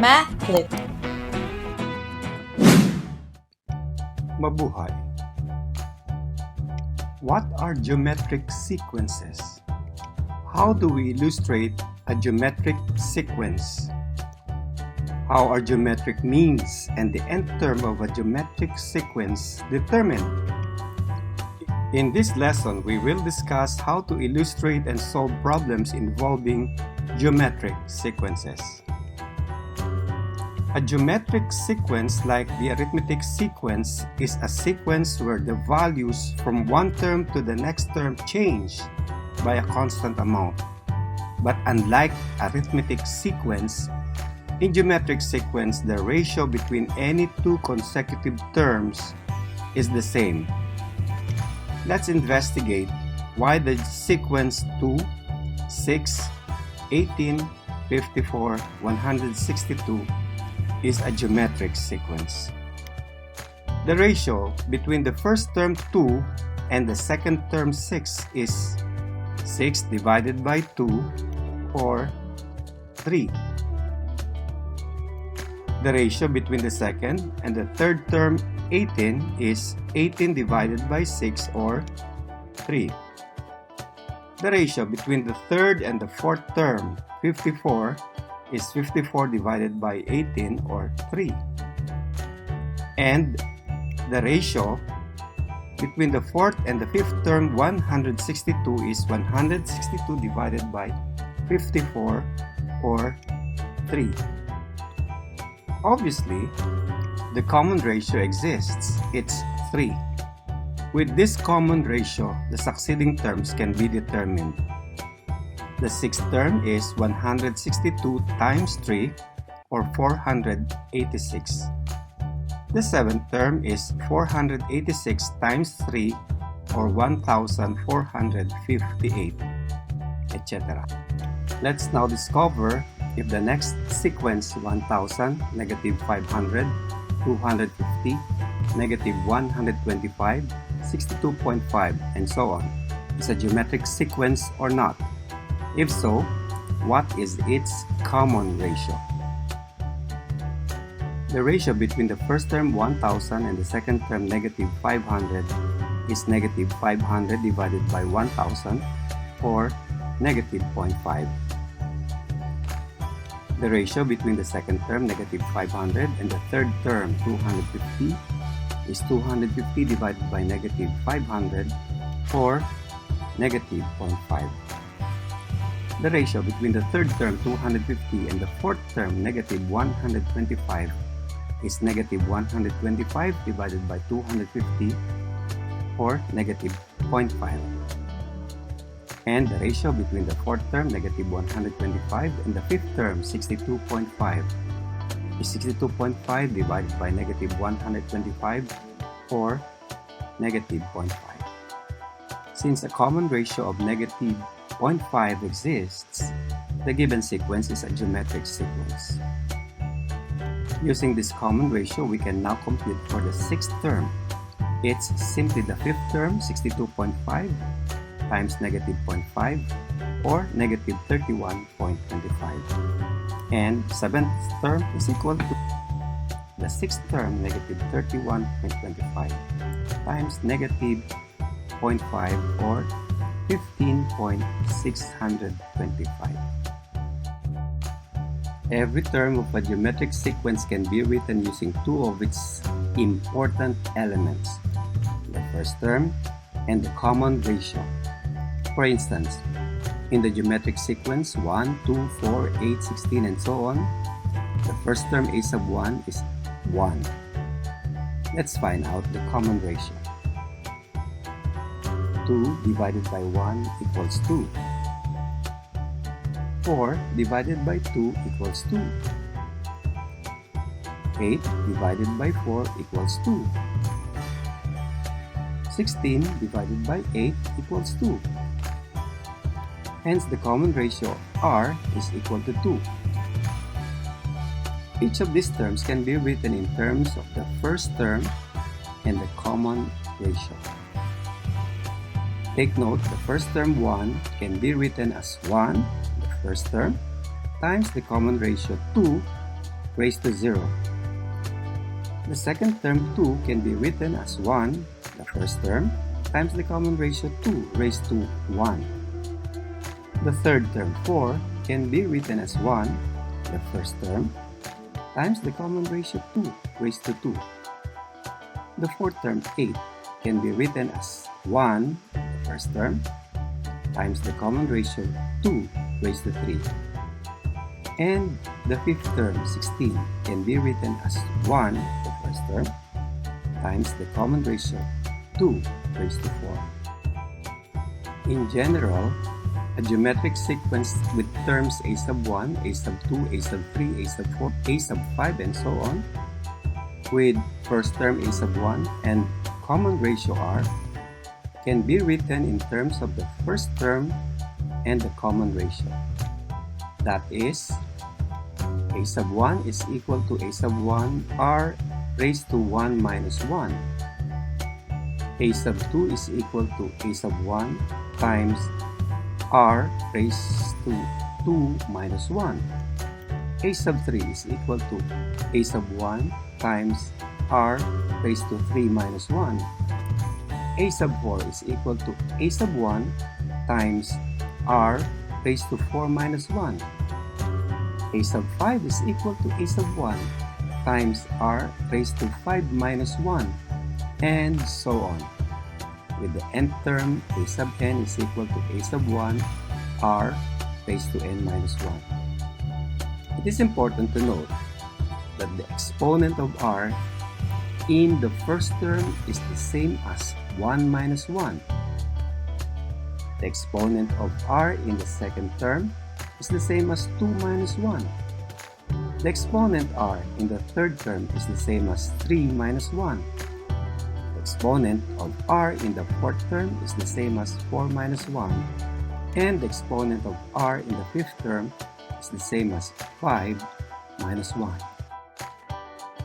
MathKlik. Mabuhay. What are geometric sequences? How do we illustrate a geometric sequence? How are geometric means and the nth term of a geometric sequence determined? In this lesson, we will discuss how to illustrate and solve problems involving geometric sequences. A geometric sequence, like the arithmetic sequence, is a sequence where the values from one term to the next term change by a constant amount. But unlike arithmetic sequence, in geometric sequence, the ratio between any two consecutive terms is the same. Let's investigate why the sequence 2, 6, 18, 54, 162 is a geometric sequence. The ratio between the first term 2 and the second term 6 is 6 divided by 2 or 3. The ratio between the second and the third term 18 is 18 divided by 6 or 3. The ratio between the third and the fourth term 54 is 54 divided by 18 or 3. And the ratio between the fourth and the fifth term 162 is 162 divided by 54 or 3. Obviously, the common ratio exists. It's 3. With this common ratio, the succeeding terms can be determined. The sixth term is 162 times 3 or 486. The seventh term is 486 times 3 or 1458, etc. Let's now discover if the next sequence 1000, negative 500, 250, negative 125, 62.5, and so on is a geometric sequence or not. If so, what is its common ratio? The ratio between the first term 1000 and the second term negative 500 is negative 500 divided by 1000 or negative 0.5. The ratio between the second term negative 500 and the third term 250 is 250 divided by negative 500 or negative 0.5. The ratio between the third term 250 and the fourth term negative 125 is negative 125 divided by 250 or negative 0.5. And the ratio between the fourth term negative 125 and the fifth term 62.5 is 62.5 divided by negative 125 or negative 0.5. Since a common ratio of negative 0.5 exists, the given sequence is a geometric sequence. Using this common ratio, we can now compute for the sixth term. It's simply the fifth term, 62.5, times negative 0.5, or negative 31.25. And seventh term is equal to the sixth term, negative 31.25, times negative 0.5, or 15.625. Every term of a geometric sequence can be written using two of its important elements, the first term and the common ratio. For instance, in the geometric sequence 1, 2, 4, 8, 16, and so on, the first term a sub 1 is 1. Let's find out the common ratio. 2 divided by 1 equals 2. 4 divided by 2 equals 2. 8 divided by 4 equals 2. 16 divided by 8 equals 2. Hence, the common ratio R is equal to 2. Each of these terms can be written in terms of the first term and the common ratio. Take note, the first term 1 can be written as 1, the first term, times the common ratio 2 raised to 0. The second term 2 can be written as 1, the first term, times the common ratio 2 raised to 1. The third term 4 can be written as 1, the first term, times the common ratio 2 raised to 2. The fourth term 8 can be written as 1, the first term, times the common ratio 2 raised to 3. And the fifth term 16 can be written as 1, the first term, times the common ratio 2 raised to 4. In general, a geometric sequence with terms a sub 1, a sub 2, a sub 3, a sub 4, a sub 5, and so on, with first term a sub 1 and common ratio r, can be written in terms of the first term and the common ratio. That is, a sub 1 is equal to a sub 1 r raised to 1 minus 1. A sub 2 is equal to a sub 1 times r raised to 2 minus 1. A sub 3 is equal to a sub 1 times r raised to 3 minus 1. A sub 4 is equal to a sub 1 times r raised to 4 minus 1. A sub 5 is equal to a sub 1 times r raised to 5 minus 1, and so on. With the nth term, a sub n is equal to a sub 1 r raised to n minus 1. It is important to note that the exponent of r in the first term is the same as 1 minus 1. The exponent of r in the second term is the same as 2 minus 1. The exponent r in the third term is the same as 3 minus 1. The exponent of r in the fourth term is the same as 4 minus 1. And the exponent of r in the fifth term is the same as 5 minus 1.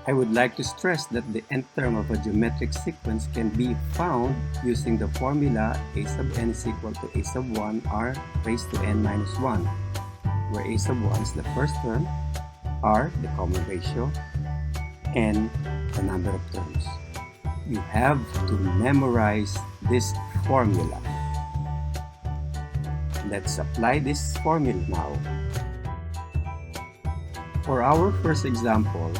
I would like to stress that the nth term of a geometric sequence can be found using the formula a sub n is equal to a sub 1 r raised to n minus 1, where a sub 1 is the first term, r the common ratio, n the number of terms. You have to memorize this formula. Let's apply this formula now. For our first example,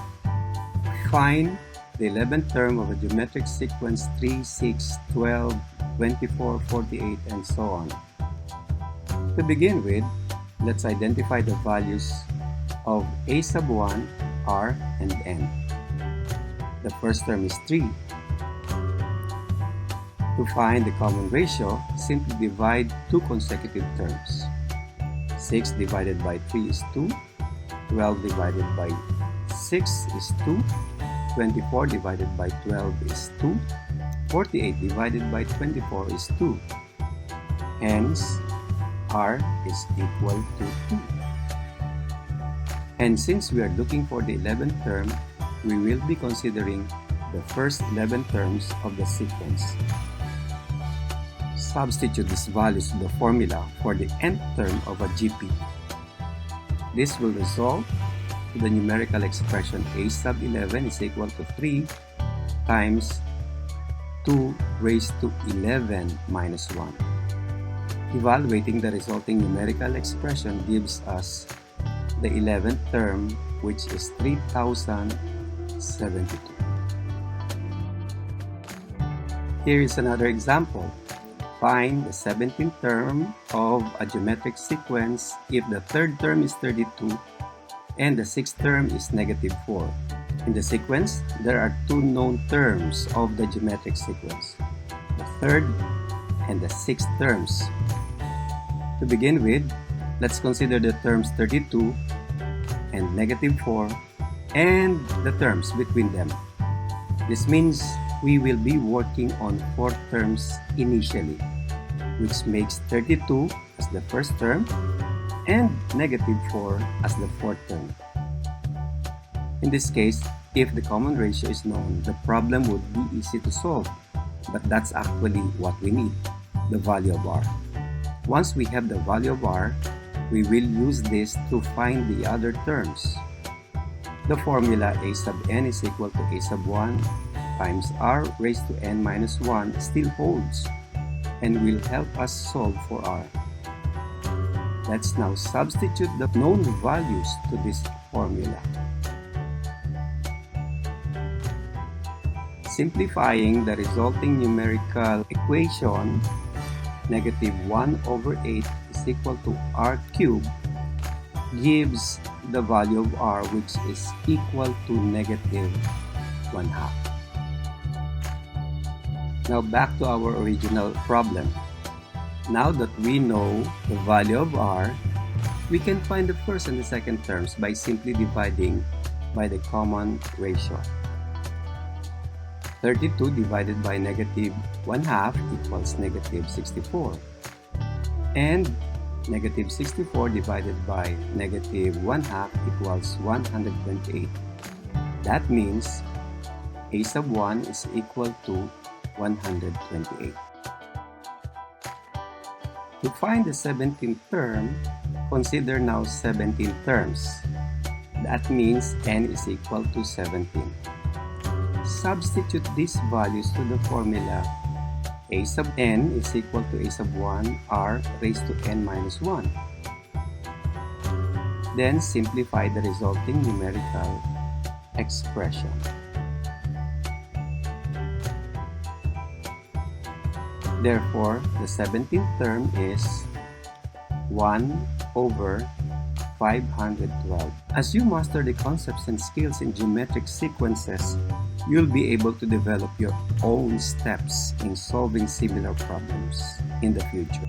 find the 11th term of a geometric sequence 3, 6, 12, 24, 48, and so on. To begin with, let's identify the values of a sub 1, r, and n. The first term is 3. To find the common ratio, simply divide two consecutive terms. 6 divided by 3 is 2, 12 divided by 6 is 2, 24 divided by 12 is 2, 48 divided by 24 is 2. Hence, r is equal to 2. And since we are looking for the 11th term, we will be considering the first 11 terms of the sequence. Substitute these values in the formula for the nth term of a GP. This will result to the numerical expression a sub 11 is equal to 3 times 2 raised to 11 minus 1. Evaluating the resulting numerical expression gives us the 11th term, which is 3072. Here is another example. Find the 17th term of a geometric sequence if the third term is 32 and the sixth term is negative 4. In the sequence, there are two known terms of the geometric sequence, the third and the sixth terms. To begin with, let's consider the terms 32 and negative 4 and the terms between them. This means we will be working on 4 terms initially, which makes 32 as the first term and negative 4 as the fourth term. In this case, if the common ratio is known, the problem would be easy to solve, but that's actually what we need, the value of r. Once we have the value of r, we will use this to find the other terms. The formula a sub n is equal to a sub 1 times r raised to n minus 1 still holds and will help us solve for r. Let's now substitute the known values to this formula. Simplifying the resulting numerical equation, negative 1 over 8 is equal to r cubed, gives the value of r, which is equal to negative 1/2. Now back to our original problem. Now that we know the value of r, we can find the first and the second terms by simply dividing by the common ratio. 32 divided by negative 1/2 equals negative 64. And negative 64 divided by negative 1/2 equals 128. That means a sub 1 is equal to 128. To find the 17th term, consider now 17 terms. That means n is equal to 17. Substitute these values to the formula a sub n is equal to a sub 1 r raised to n minus 1. Then simplify the resulting numerical expression. Therefore, the 17th term is 1 over 512. As you master the concepts and skills in geometric sequences, you'll be able to develop your own steps in solving similar problems in the future.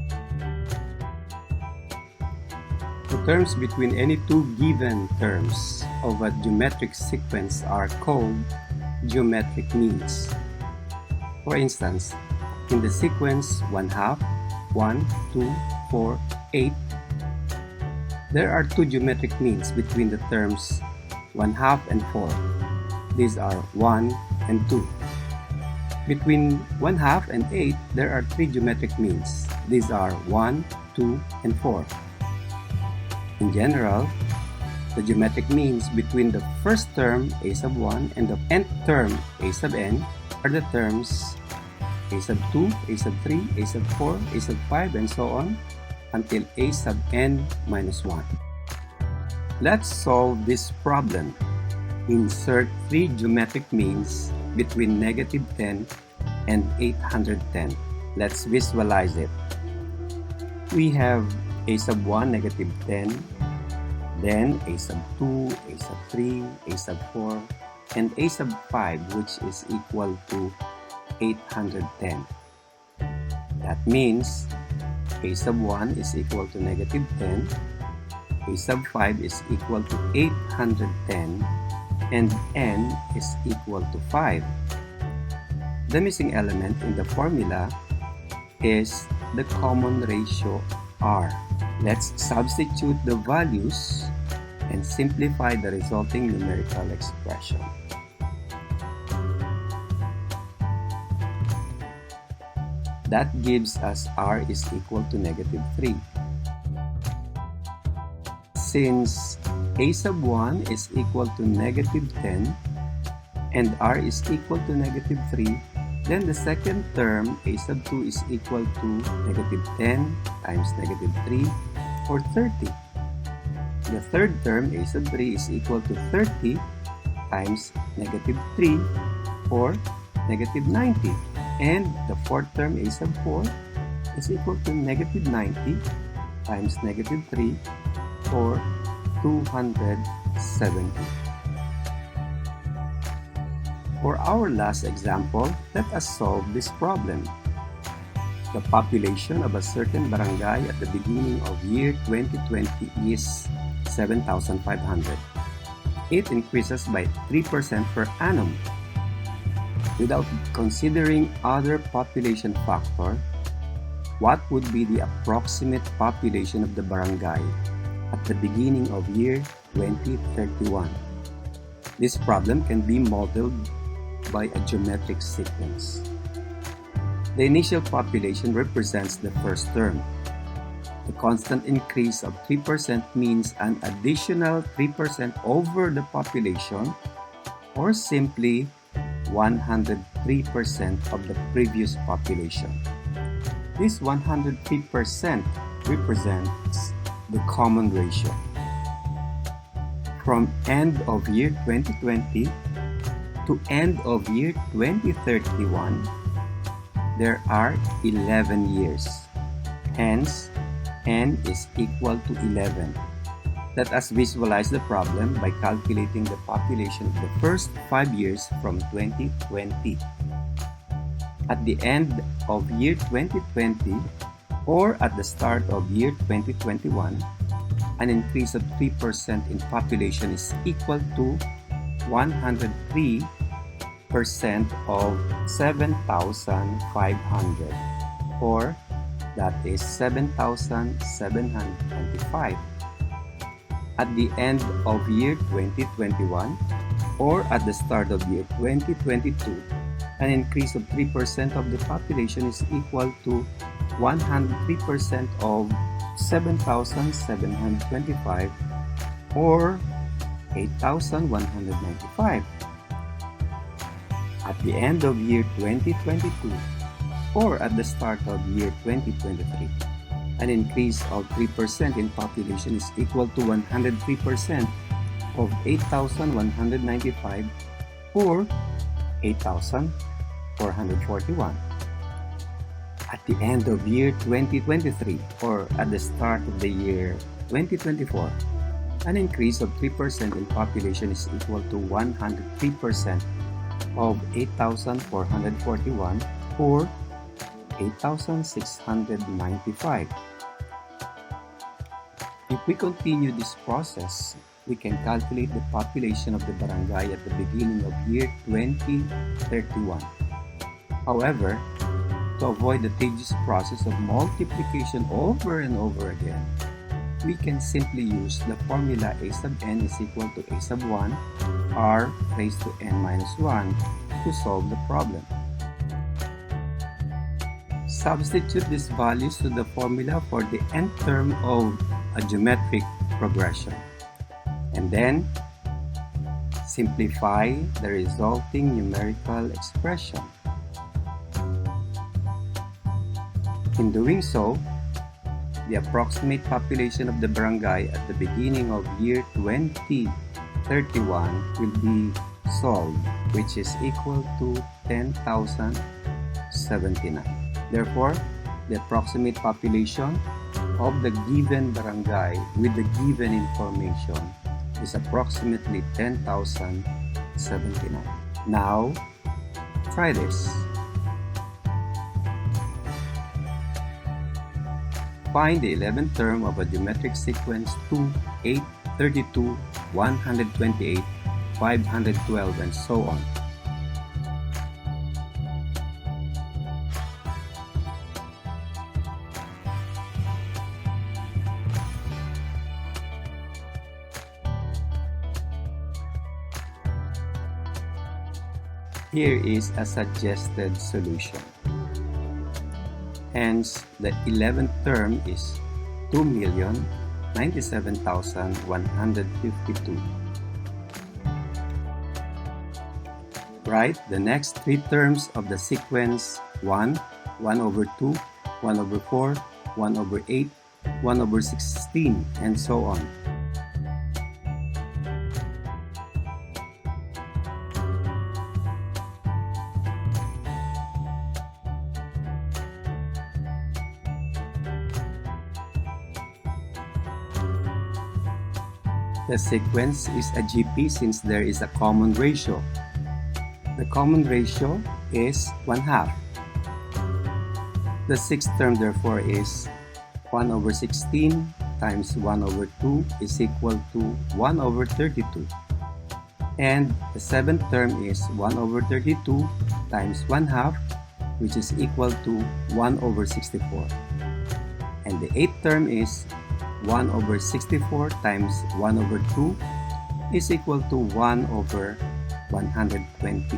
The terms between any two given terms of a geometric sequence are called geometric means. For instance, in the sequence 1/2, 1, 2, 4, 8, there are two geometric means between the terms 1/2 and 4. These are 1 and 2. Between 1/2 and 8, there are three geometric means. These are 1, 2, and 4. In general, the geometric means between the first term a sub 1 and the nth term a sub n are the terms a sub 2, a sub 3, a sub 4, a sub 5, and so on until a sub n minus 1. Let's solve this problem. Insert three geometric means between negative 10 and 810. Let's visualize it. We have a sub 1, negative 10, then a sub 2, a sub 3, a sub 4, and a sub 5, which is equal to 810. That means a sub 1 is equal to negative 10, a sub 5 is equal to 810, and n is equal to 5. The missing element in the formula is the common ratio r. Let's substitute the values and simplify the resulting numerical expression. That gives us r is equal to negative 3. Since a sub 1 is equal to negative 10 and r is equal to negative 3, then the second term a sub 2 is equal to negative 10 times negative 3 or 30. The third term a sub 3 is equal to 30 times negative 3 or negative 90. And the fourth term a sub 4 is equal to negative 90 times negative 3 or 270. For our last example, let us solve this problem. The population of a certain barangay at the beginning of year 2020 is 7,500. It increases by 3% per annum. Without considering other population factor, what would be the approximate population of the barangay at the beginning of year 2031? This problem can be modeled by a geometric sequence. The initial population represents the first term. The constant increase of 3% means an additional 3% over the population, or simply 103% of the previous population. This 103% represents the common ratio. From end of year 2020 to end of year 2031, there are 11 years. Hence, n is equal to 11. Let us visualize the problem by calculating the population of the first 5 years from 2020. At the end of year 2020 or at the start of year 2021, an increase of 3% in population is equal to 103% of 7,500, or that is 7,725. At the end of year 2021 or at the start of year 2022, an increase of 3% of the population is equal to 103% of 7,725, or 8,195. At the end of year 2022 or at the start of year 2023, an increase of 3% in population is equal to 103% of 8,195, or 8,441. At the end of year 2023 or at the start of the year 2024, an increase of 3% in population is equal to 103% of 8,441, or 8,695. If we continue this process, we can calculate the population of the barangay at the beginning of year 2031. However, to avoid the tedious process of multiplication over and over again, we can simply use the formula a sub n is equal to a sub 1 r raised to n minus 1 to solve the problem. Substitute these values to the formula for the nth term of a geometric progression, and then simplify the resulting numerical expression. In doing so, the approximate population of the barangay at the beginning of year 2031 will be solved, which is equal to 10,079. Therefore, the approximate population of the given barangay with the given information is approximately 10,079. Now, try this. Find the 11th term of a geometric sequence 2, 8, 32, 128, 512, and so on. Here is a suggested solution. Hence, the 11th term is 2,097,152. Write the next three terms of the sequence 1, 1 over 2, 1 over 4, 1 over 8, 1 over 16, and so on. The sequence is a GP since there is a common ratio. The common ratio is 1/2. The sixth term therefore is 1 over 16 times 1 over 2 is equal to 1 over 32. And the seventh term is 1 over 32 times 1/2, which is equal to 1 over 64. And the eighth term is 1 over 64 times 1 over 2 is equal to 1 over 128.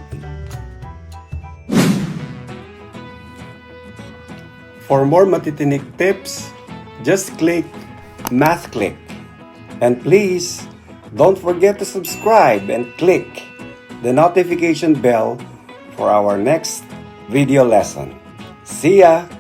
For more matitinik tips, just click MathKlik. And please, don't forget to subscribe and click the notification bell for our next video lesson. See ya!